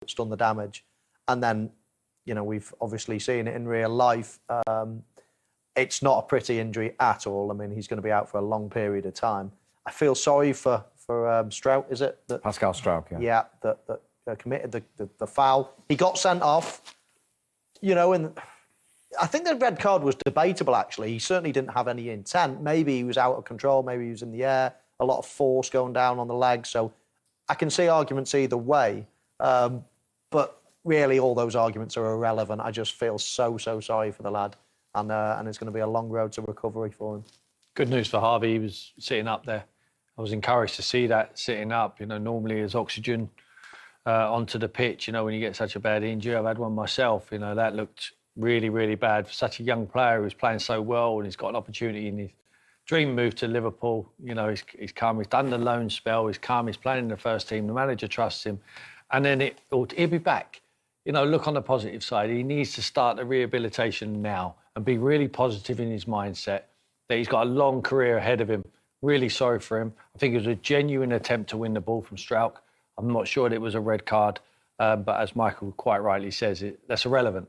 that's done the damage. And then, you know, we've obviously seen it in real life. It's not a pretty injury at all. I mean, he's going to be out for a long period of time. I feel sorry for Struijk, is it? Pascal Struijk, yeah. Yeah, that committed the foul. He got sent off, you know, and I think the red card was debatable, actually. He certainly didn't have any intent. Maybe he was out of control. Maybe he was in the air. A lot of force going down on the leg. So I can see arguments either way. But really, all those arguments are irrelevant. I just feel so sorry for the lad. And it's going to be a long road to recovery for him. Good news for Harvey. He was sitting up there. I was encouraged to see that sitting up. You know, normally there's oxygen onto the pitch, you know, when you get such a bad injury. I've had one myself. You know, that looked really bad for such a young player who's playing so well and he's got an opportunity in his dream move to Liverpool. You know, he's come, he's done the loan spell, he's come, he's playing in the first team, the manager trusts him, and then he'll be back. You know, look on the positive side. He needs to start the rehabilitation now and be really positive in his mindset that he's got a long career ahead of him. Really sorry for him. I think it was a genuine attempt to win the ball from Struijk. I'm not sure that it was a red card, but as Michael quite rightly says, that's irrelevant.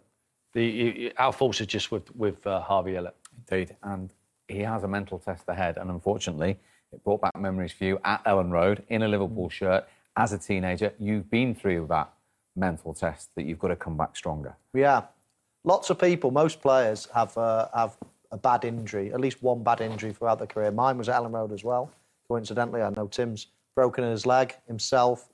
Our faults are just with Harvey Elliott. Indeed, and he has a mental test ahead, and unfortunately, it brought back memories for you at Ellen Road in a Liverpool shirt. As a teenager, you've been through that mental test that you've got to come back stronger. Yeah, lots of people, most players have a bad injury, at least one bad injury throughout their career. Mine was at Ellen Road as well. Coincidentally, I know Tim's broken his leg himself.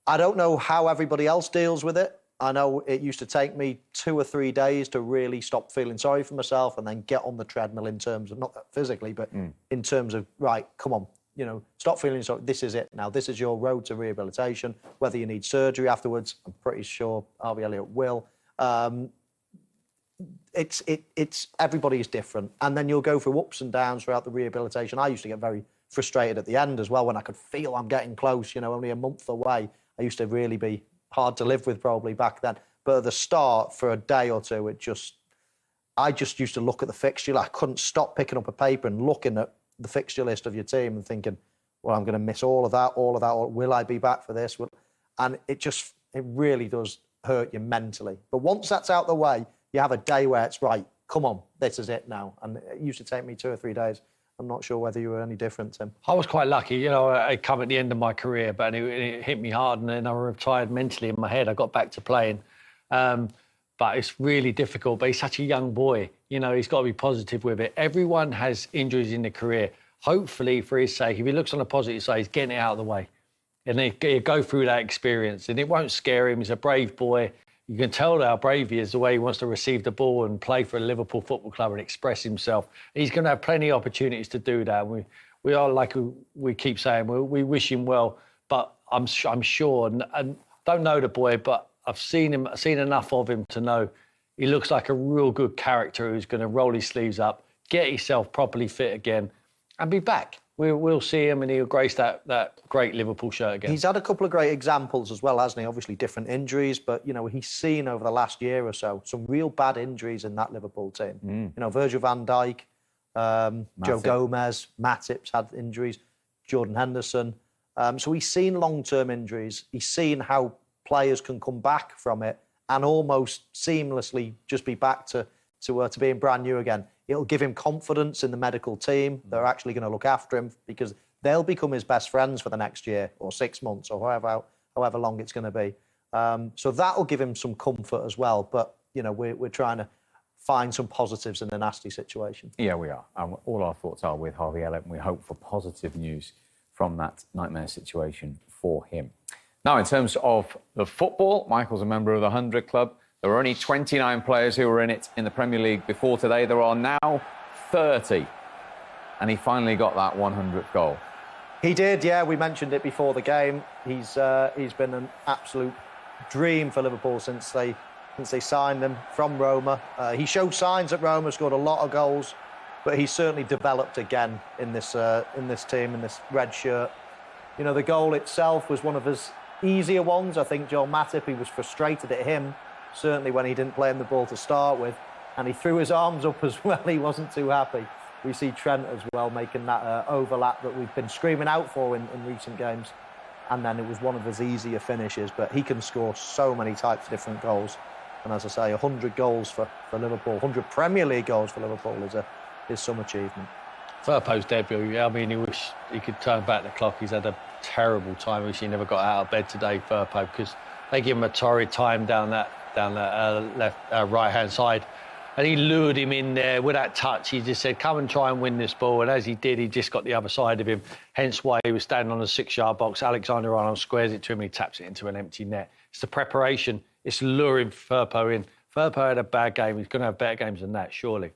I don't know how everybody else deals with it. I know it used to take me 2 or 3 days to really stop feeling sorry for myself and then get on the treadmill in terms of, not physically, but in terms of, right, come on, you know, stop feeling sorry. This is it now. This is your road to rehabilitation. Whether you need surgery afterwards, I'm pretty sure Harvey Elliott will. It's everybody is different. And then you'll go through ups and downs throughout the rehabilitation. I used to get very frustrated at the end as well when I could feel I'm getting close, you know, only a month away. I used to really be hard to live with probably back then. But at the start, for a day or two, I just used to look at the fixture. I couldn't stop picking up a paper and looking at the fixture list of your team and thinking, well, I'm going to miss all of that, or will I be back for this? And it really does hurt you mentally. But once that's out the way, you have a day where it's right, come on, this is it now. And it used to take me 2 or 3 days. I'm not sure whether you were any different, Tim. I was quite lucky. You know, I come at the end of my career, but it hit me hard, and then I retired mentally in my head. I got back to playing. But it's really difficult. But he's such a young boy. You know, he's got to be positive with it. Everyone has injuries in their career. Hopefully, for his sake, if he looks on the positive side, he's getting it out of the way. And he'll go through that experience, and it won't scare him. He's a brave boy. You can tell how brave he is, the way he wants to receive the ball and play for a Liverpool Football Club and express himself. He's going to have plenty of opportunities to do that. We are, like we keep saying, we wish him well. But I'm sure, and don't know the boy, but I've seen enough of him to know he looks like a real good character who's going to roll his sleeves up, get himself properly fit again, and be back. We'll see him, and he'll grace that great Liverpool shirt again. He's had a couple of great examples as well, hasn't he? Obviously, different injuries, but, you know, he's seen over the last year or so some real bad injuries in that Liverpool team. You know, Virgil van Dijk, Joe Gomez, Matip's had injuries, Jordan Henderson. So he's seen long-term injuries. He's seen how players can come back from it and almost seamlessly just be back to being brand new again. It'll give him confidence in the medical team. They're actually going to look after him because they'll become his best friends for the next year or 6 months or however long it's going to be. So that'll give him some comfort as well. But, you know, we're trying to find some positives in a nasty situation. Yeah, we are. All our thoughts are with Harvey Elliott, and we hope for positive news from that nightmare situation for him. Now, in terms of the football, Michael's a member of the 100 Club. There were only 29 players who were in it in the Premier League before today. There are now 30. And he finally got that 100th goal. He did, yeah. We mentioned it before the game. He's been an absolute dream for Liverpool since they signed him from Roma. He showed signs at Roma, scored a lot of goals, but he's certainly developed again in this team, in this red shirt. You know, the goal itself was one of his easier ones. I think Joel Matip, he was frustrated at him, certainly when he didn't play him the ball to start with, and he threw his arms up as well. He wasn't too happy. We see Trent as well making that overlap that we've been screaming out for in recent games. and then it was one of his easier finishes. But he can score so many types of different goals. And as I say, 100 goals for Liverpool, 100 Premier League goals for Liverpool is some achievement. Firpo's debut, I mean, he wish he could turn back the clock. He's had a terrible time. Wish he never got out of bed today, Firpo, because they give him a torrid time down that left right-hand side. And he lured him in there with that touch. He just said, come and try and win this ball. And as he did, he just got the other side of him. Hence why he was standing on the 6-yard box. Alexander-Arnold squares it to him and he taps it into an empty net. It's the preparation. It's luring Firpo in. Firpo had a bad game. He's going to have better games than that, surely.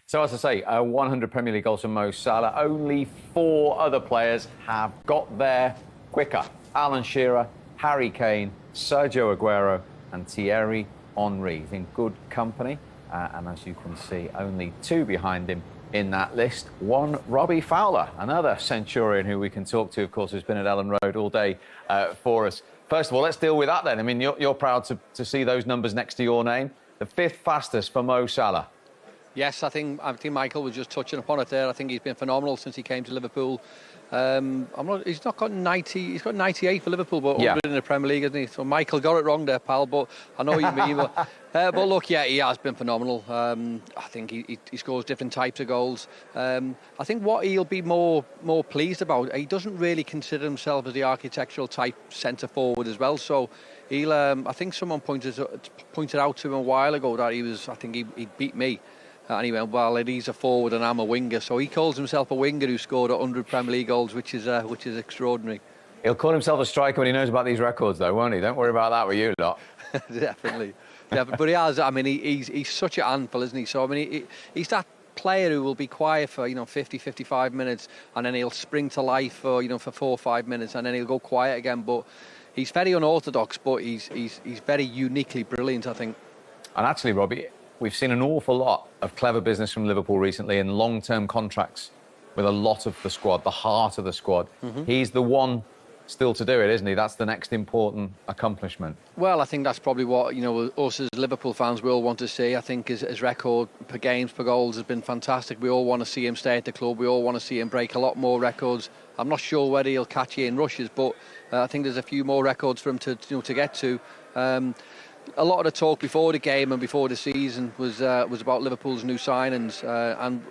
So, as I say, 100 Premier League goals for Mo Salah. Only 4 other players have got there quicker. Alan Shearer, Harry Kane, Sergio Aguero and Thierry Henry. He's in good company. And as you can see, only 2 behind him in that list. 1, Robbie Fowler, another Centurion who we can talk to, of course, who's been at Ellen Road all day for us. First of all, let's deal with that then. I mean, you're proud to see those numbers next to your name. The 5th fastest for Mo Salah. Yes, I think Michael was just touching upon it there. I think he's been phenomenal since he came to Liverpool. He's not got 90. He's got 98 for Liverpool, but 100 in the Premier League, hasn't he? So Michael got it wrong there, pal. But I know what you mean. But look, yeah, he has been phenomenal. I think he scores different types of goals. I think what he'll be more pleased about, he doesn't really consider himself as the architectural type centre forward as well. So he'll. I think someone pointed out to him a while ago that he beat me. And he went, well, he's a forward and I'm a winger. So he calls himself a winger who scored 100 Premier League goals, which is extraordinary. He'll call himself a striker when he knows about these records, though, won't he? Don't worry about that with you lot. Definitely. Yeah, but he has. I mean, he's such a handful, isn't he? So I mean, he's that player who will be quiet for 50, 55 minutes, and then he'll spring to life for 4 or 5 minutes, and then he'll go quiet again. But he's very unorthodox, but he's very uniquely brilliant, I think. And actually, Robbie, we've seen an awful lot of clever business from Liverpool recently and long-term contracts with a lot of the squad, the heart of the squad. Mm-hmm. He's the one still to do it, isn't he? That's the next important accomplishment. Well, I think that's probably what, us as Liverpool fans, we all want to see. I think his record per games, per goals has been fantastic. We all want to see him stay at the club. We all want to see him break a lot more records. I'm not sure whether he'll catch Ian Rush's, but I think there's a few more records for him to get to. A lot of the talk before the game and before the season was about Liverpool's new signings, and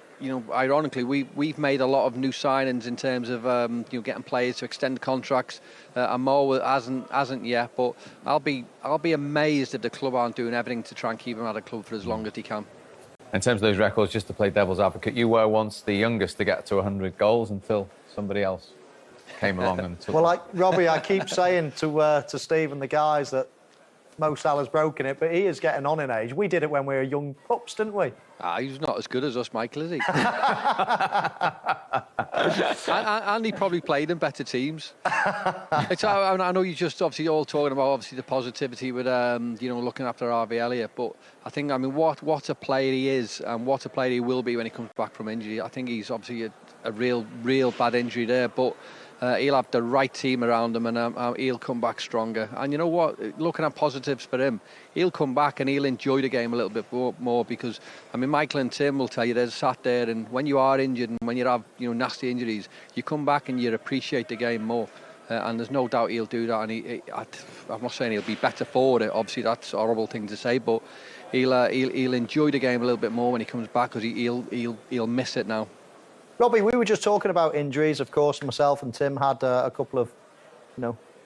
ironically, we've made a lot of new signings in terms of getting players to extend contracts. And Mo hasn't yet, but I'll be amazed if the club aren't doing everything to try and keep him at the club for as long as he can. In terms of those records, just to play devil's advocate, you were once the youngest to get to 100 goals until somebody else came along and took. Well, Robbie, I keep saying to Steve and the guys that Mo Salah's broken it, but he is getting on in age. We did it when we were young pups, didn't we? He's not as good as us, Michael, is he? and he probably played in better teams. I know you just obviously all talking about the positivity with looking after Harvey Elliott, but I think what a player he is and what a player he will be when he comes back from injury. I think he's obviously a real bad injury there, but he'll have the right team around him and he'll come back stronger. And you know what? Looking at positives for him, he'll come back and he'll enjoy the game a little bit more because, I mean, Michael and Tim will tell you they're sat there, and when you are injured and when you have nasty injuries, you come back and you appreciate the game more. And there's no doubt he'll do that. And I'm not saying he'll be better for it. Obviously, that's a horrible thing to say, but he'll enjoy the game a little bit more when he comes back because he'll miss it now. Robbie, we were just talking about injuries. Of course, myself and Tim had a couple of,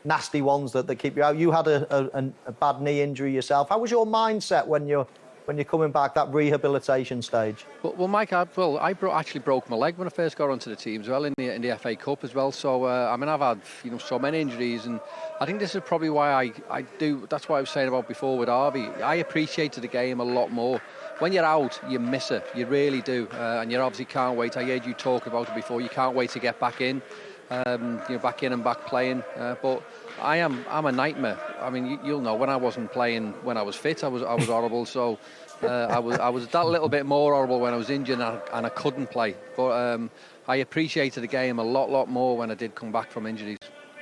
nasty ones that keep you out. You had a bad knee injury yourself. How was your mindset when you're coming back, that rehabilitation stage? Well, Mike, I actually broke my leg when I first got onto the team as well in the FA Cup as well. So I've had so many injuries, and I think this is probably why I do. That's what I was saying about before with Harvey. I appreciated the game a lot more. When you're out, you miss it. You really do, and you obviously can't wait. I heard you talk about it before. You can't wait to get back in, back in and back playing. But I'm a nightmare. I mean, you'll know when I wasn't playing when I was fit, I was horrible. So I was that little bit more horrible when I was injured and I couldn't play. But I appreciated the game a lot more when I did come back from injuries.